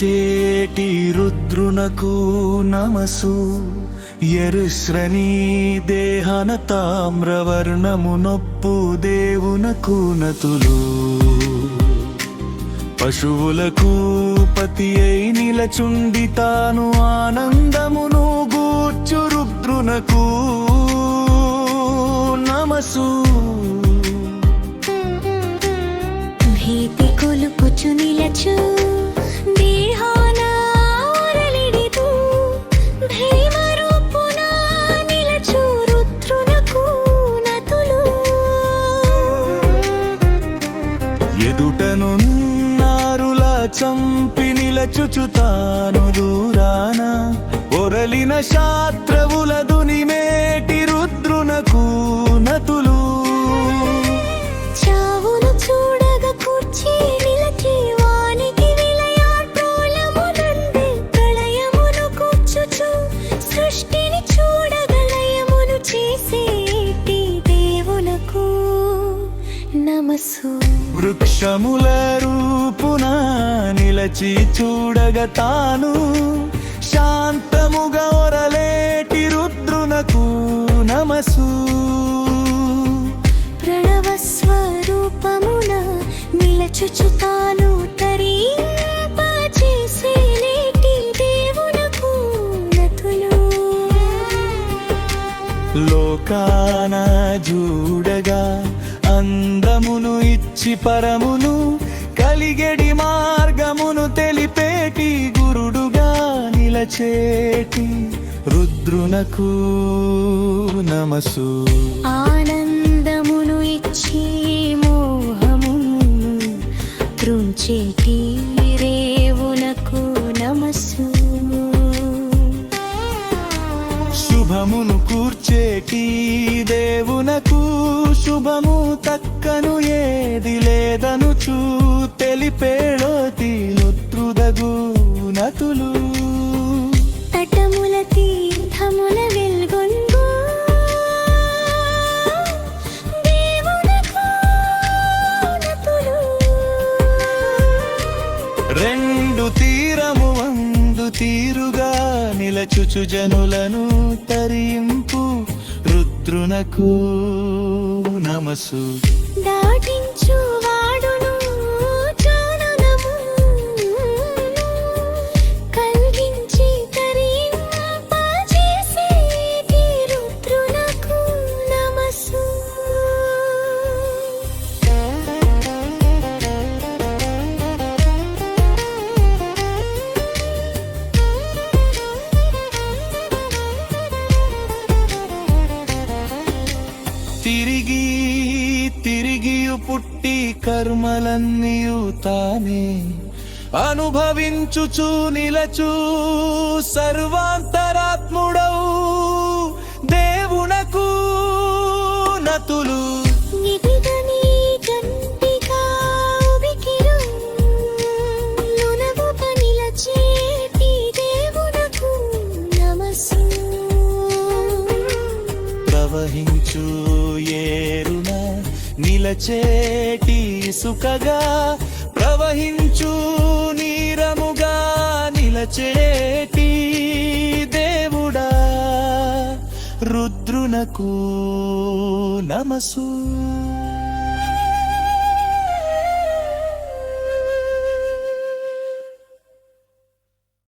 నిలచేటి రుద్రునకు నమసు. ఎరుశ్రని దేహన తామ్రవర్ణము నొప్పు దేవునకు నతులు. పశువులకు పతి అయి నిలచుండి తాను ఆనందమును గూర్చు రుద్రునకు నమసు. భీతి కొలుపుచు నిలచు దేహాన వరలిడితు. భీమరూపున నిలచు రుద్రునకు నతులు. ఎదుటనున్నారులా చంపి నిలచుచు తాను దూరాన. ఒరలిన శాత్రవుల దునిమేటి రుద్రునకు నతులు. చావును చూడగ కూర్చి నిలచి వానికి విలయార్పూలమునంది. ప్రళయమును కూర్చుచు సృష్టిని చూడగలయమును చేసేటి దేవునకు నమసు. వృక్షముల రూపున నిలచి చూడగ తాను శాంతముగా ఒరలేటి రుద్రునకు నమసు. ప్రణవ స్వరూపమున నిలచుచు తాను తరింపచేసేటి దేవునకు నతులు. లోకాన చూడగా అందమును ఇచ్చి పరమును కలిగెడి మార్గమును తెలిపేటి గురుడుగా నిలచేటి రుద్రునకు నమసు. ఆనందమును ఇచ్చి మోహమును త్రుంచేటి రేవునకు నమస్సు. శుభమును కూర్చేటి దేవునకు శుభము తక్కను ఏది లేదనుచు తెలిపేడోతి రుద్రుదగు నతులు. తటముల తీర్థముల వెల్గొంగు దేవునకు నతులు. రెండు తీరము వందు తీరుగా నిలచుచు జనులను తరింపు రుద్రునకు నమసు. దాటించు వాడును జ్ఞానమును కలిగించి తరింపచేసేటి రుద్రునకు నమస్సు. తిరిగి తిరిగియు పుట్టి కర్మలన్నీయు తానే అనుభవించుచు నిలచు సర్వాంతరాత్ముడవు దేవునకు నతులు. నిధిగని కంటికా ఉబికిరు నునగు పనిలచేటి దేవునకు నమస్సు. ప్రవహించు ఏరున నిలచేటి సుఖగా ప్రవహించు నీరముగా నిలచేటి దేవుడా రుద్రునకు నమసు.